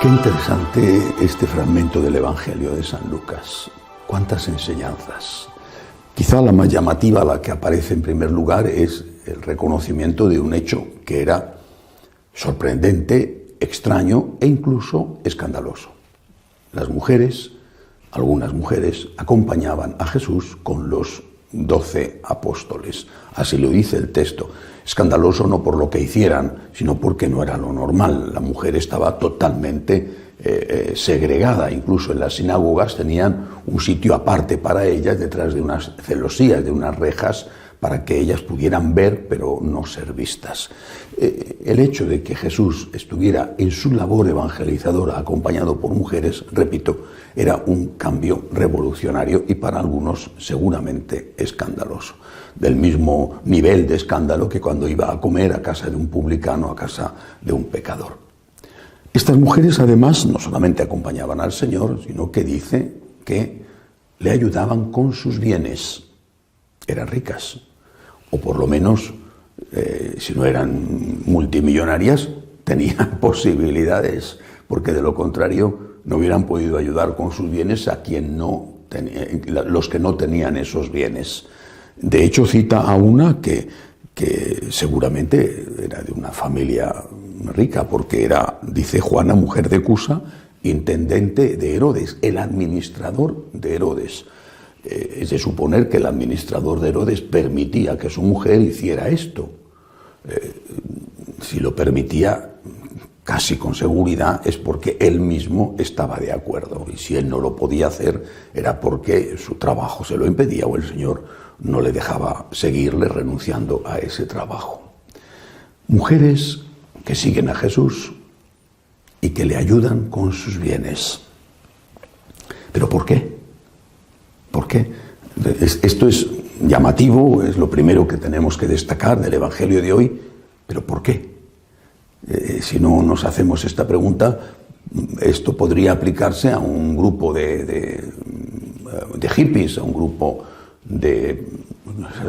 Qué interesante este fragmento del Evangelio de San Lucas. Cuántas enseñanzas. Quizá la más llamativa, la que aparece en primer lugar, es el reconocimiento de un hecho que era sorprendente, extraño e incluso escandaloso. Las mujeres, algunas mujeres, acompañaban a Jesús con los 12 apóstoles. Así lo dice el texto. Escandaloso no por lo que hicieran, sino porque no era lo normal. La mujer estaba totalmente segregada. Incluso en las sinagogas tenían un sitio aparte para ellas, detrás de unas celosías, de unas rejas, para que ellas pudieran ver, pero no ser vistas. El hecho de que Jesús estuviera en su labor evangelizadora acompañado por mujeres, repito, era un cambio revolucionario y para algunos seguramente escandaloso. Del mismo nivel de escándalo que cuando iba a comer a casa de un publicano, a casa de un pecador. Estas mujeres además no solamente acompañaban al Señor, sino que dice que le ayudaban con sus bienes. Eran ricas, o por lo menos, si no eran multimillonarias, tenían posibilidades, porque de lo contrario no hubieran podido ayudar con sus bienes a los que no tenían esos bienes. De hecho, cita a una que seguramente era de una familia rica, porque era, dice Juana, mujer de Cusa, intendente de Herodes, el administrador de Herodes. Es de suponer que el administrador de Herodes permitía que su mujer hiciera esto. Si lo permitía, casi con seguridad, es porque él mismo estaba de acuerdo. Y si él no lo podía hacer, era porque su trabajo se lo impedía o el Señor no le dejaba seguirle renunciando a ese trabajo. Mujeres que siguen a Jesús y que le ayudan con sus bienes. ¿Pero por qué? ¿Por qué? Esto es llamativo, es lo primero que tenemos que destacar del Evangelio de hoy, pero ¿por qué? Si no nos hacemos esta pregunta, esto podría aplicarse a un grupo de hippies, a un grupo de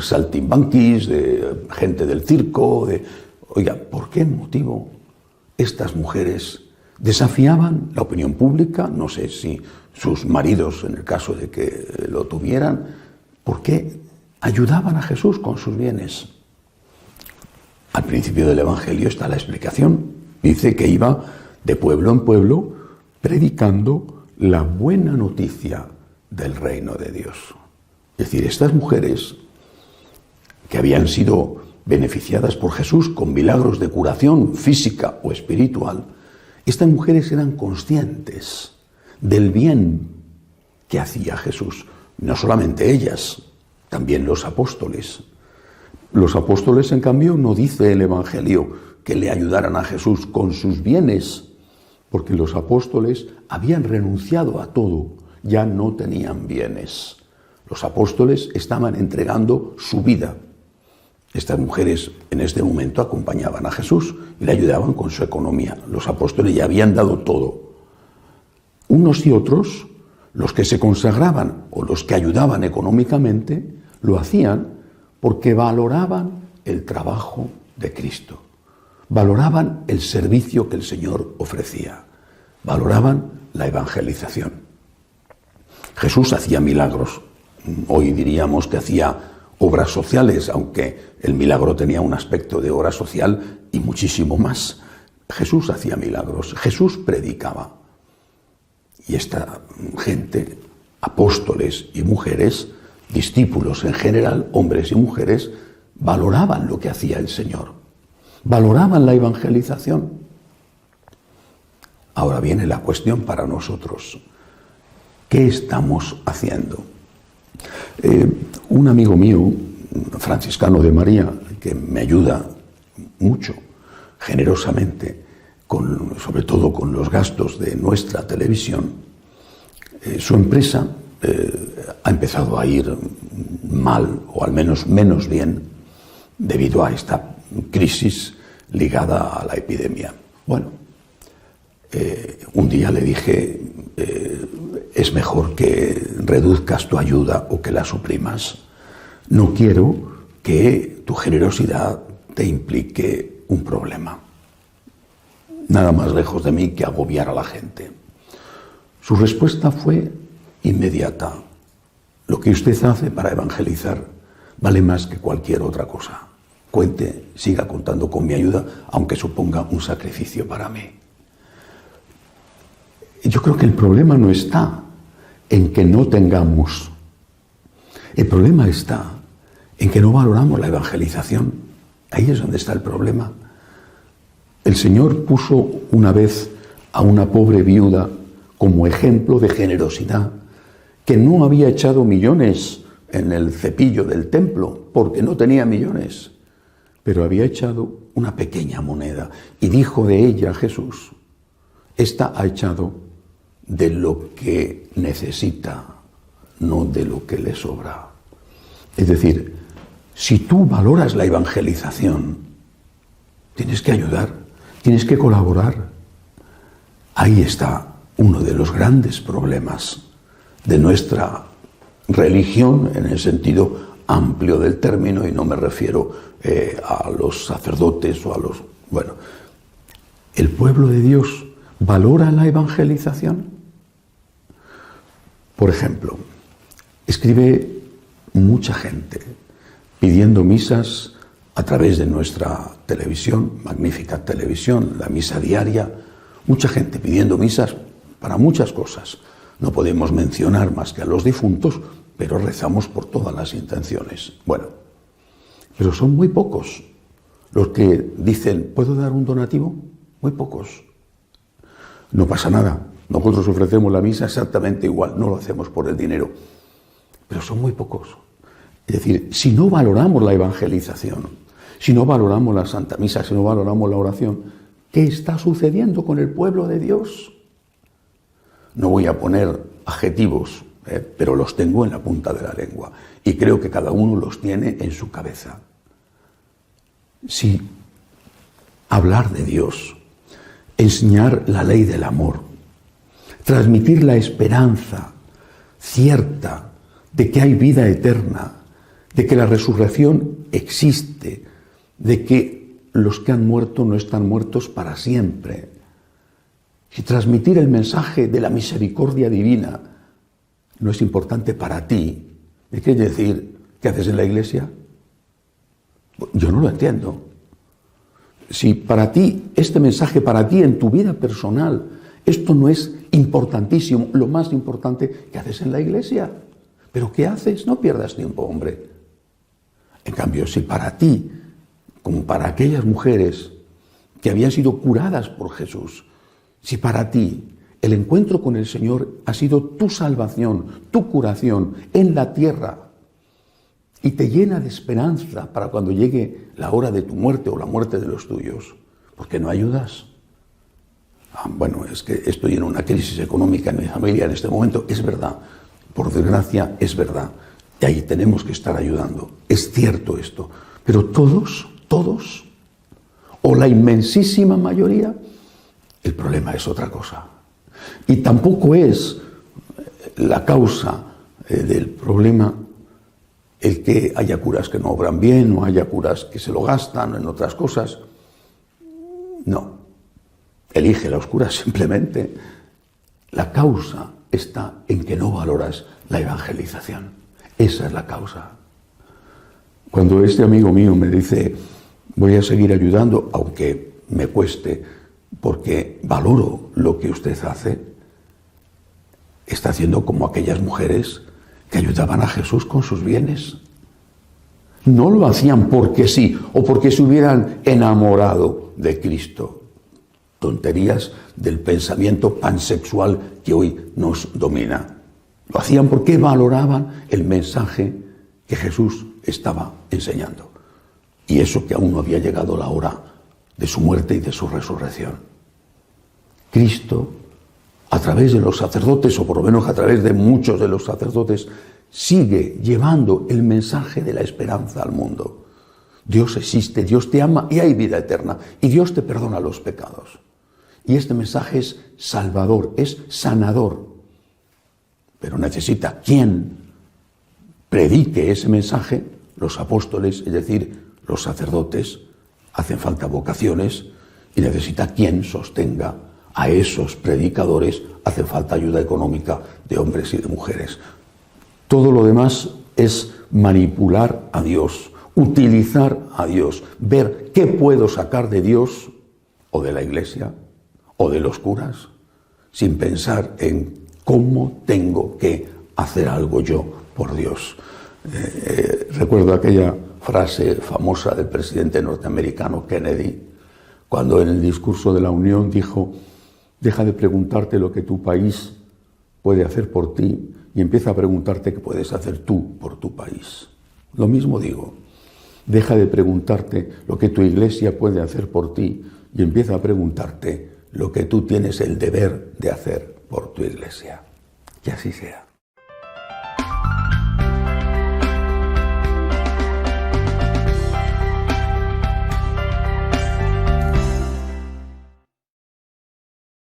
saltimbanquis, de gente del circo. Oiga, ¿por qué motivo estas mujeres desafiaban la opinión pública? No sé si sus maridos, en el caso de que lo tuvieran, ¿por qué ayudaban a Jesús con sus bienes? Al principio del Evangelio está la explicación. Dice que iba de pueblo en pueblo predicando la buena noticia del reino de Dios. Es decir, estas mujeres que habían sido beneficiadas por Jesús con milagros de curación física o espiritual, estas mujeres eran conscientes del bien que hacía Jesús. No solamente ellas, también los apóstoles. Los apóstoles, en cambio, no dice el Evangelio que le ayudaran a Jesús con sus bienes, porque los apóstoles habían renunciado a todo, ya no tenían bienes. Los apóstoles estaban entregando su vida. Estas mujeres en este momento acompañaban a Jesús y le ayudaban con su economía. Los apóstoles ya habían dado todo. Unos y otros, los que se consagraban o los que ayudaban económicamente, lo hacían porque valoraban el trabajo de Cristo. Valoraban el servicio que el Señor ofrecía. Valoraban la evangelización. Jesús hacía milagros. Hoy diríamos que hacía obras sociales, aunque el milagro tenía un aspecto de obra social y muchísimo más. Jesús hacía milagros, Jesús predicaba. Y esta gente, apóstoles y mujeres, discípulos en general, hombres y mujeres, valoraban lo que hacía el Señor. Valoraban la evangelización. Ahora viene la cuestión para nosotros. ¿Qué estamos haciendo? Un amigo mío, franciscano de María, que me ayuda mucho, generosamente, sobre todo con los gastos de nuestra televisión, su empresa ha empezado a ir mal, o al menos menos bien, debido a esta crisis ligada a la epidemia. Bueno, un día le dije, es mejor que reduzcas tu ayuda o que la suprimas. No quiero que tu generosidad te implique un problema. nada más lejos de mí que agobiar a la gente. Su respuesta fue inmediata. Lo que usted hace para evangelizar vale más que cualquier otra cosa. Cuente, siga contando con mi ayuda, aunque suponga un sacrificio para mí. Yo creo que el problema no está en que no tengamos. El problema está en que no valoramos la evangelización. Ahí es donde está el problema. El Señor puso una vez a una pobre viuda como ejemplo de generosidad, que no había echado millones en el cepillo del templo, porque no tenía millones, pero había echado una pequeña moneda. Y dijo de ella Jesús: esta ha echado de lo que necesita, no de lo que le sobra. Es decir, si tú valoras la evangelización, tienes que ayudar, tienes que colaborar. Ahí está uno de los grandes problemas de nuestra religión en el sentido amplio del término, y no me refiero a los sacerdotes o a los... Bueno, ¿el pueblo de Dios valora la evangelización? Por ejemplo, escribe mucha gente pidiendo misas a través de nuestra televisión, magnífica televisión, la misa diaria, mucha gente pidiendo misas para muchas cosas. No podemos mencionar más que a los difuntos, pero rezamos por todas las intenciones. Bueno, pero son muy pocos los que dicen: ¿puedo dar un donativo? Muy pocos. No pasa nada. Nosotros ofrecemos la misa exactamente igual, no lo hacemos por el dinero. Pero son muy pocos. Es decir, si no valoramos la evangelización, si no valoramos la Santa Misa, si no valoramos la oración, ¿qué está sucediendo con el pueblo de Dios? No voy a poner adjetivos, pero los tengo en la punta de la lengua. Y creo que cada uno los tiene en su cabeza. Si hablar de Dios, enseñar la ley del amor, transmitir la esperanza cierta de que hay vida eterna, de que la resurrección existe, de que los que han muerto no están muertos para siempre. Si transmitir el mensaje de la misericordia divina no es importante para ti, ¿me quieres decir qué haces en la iglesia? Yo no lo entiendo. Si para ti, este mensaje para ti en tu vida personal, esto no es importantísimo, lo más importante, ¿qué haces en la iglesia? ¿Pero qué haces? No pierdas tiempo, hombre. En cambio, si para ti, como para aquellas mujeres que habían sido curadas por Jesús, si para ti el encuentro con el Señor ha sido tu salvación, tu curación en la tierra, y te llena de esperanza para cuando llegue la hora de tu muerte o la muerte de los tuyos, ¿por qué no ayudas? Bueno, es que estoy en una crisis económica en mi familia en este momento. Es verdad, por desgracia es verdad. Y ahí tenemos que estar ayudando. Es cierto esto. Pero todos, o la inmensísima mayoría, el problema es otra cosa. Y tampoco es la causa del problema el que haya curas que no obran bien o haya curas que se lo gastan en otras cosas. No. Elige la oscura simplemente. La causa está en que no valoras la evangelización. Esa es la causa. Cuando este amigo mío me dice: voy a seguir ayudando, aunque me cueste, porque valoro lo que usted hace, está haciendo como aquellas mujeres que ayudaban a Jesús con sus bienes. No lo hacían porque sí, o porque se hubieran enamorado de Cristo. Tonterías del pensamiento pansexual que hoy nos domina. Lo hacían porque valoraban el mensaje que Jesús estaba enseñando. Y eso que aún no había llegado la hora de su muerte y de su resurrección. Cristo, a través de los sacerdotes, o por lo menos a través de muchos de los sacerdotes, sigue llevando el mensaje de la esperanza al mundo. Dios existe, Dios te ama y hay vida eterna. Y Dios te perdona los pecados. Y este mensaje es salvador, es sanador. Pero necesita quien predique ese mensaje, los apóstoles, es decir, los sacerdotes. Hacen falta vocaciones y necesita quien sostenga a esos predicadores. Hace falta ayuda económica de hombres y de mujeres. Todo lo demás es manipular a Dios, utilizar a Dios, ver qué puedo sacar de Dios o de la Iglesia o de los curas, sin pensar en cómo tengo que hacer algo yo por Dios. Recuerdo aquella frase famosa del presidente norteamericano Kennedy, cuando en el discurso de la Unión dijo: deja de preguntarte lo que tu país puede hacer por ti y empieza a preguntarte qué puedes hacer tú por tu país. Lo mismo digo, deja de preguntarte lo que tu Iglesia puede hacer por ti y empieza a preguntarte lo que tú tienes el deber de hacer por tu Iglesia. Que así sea.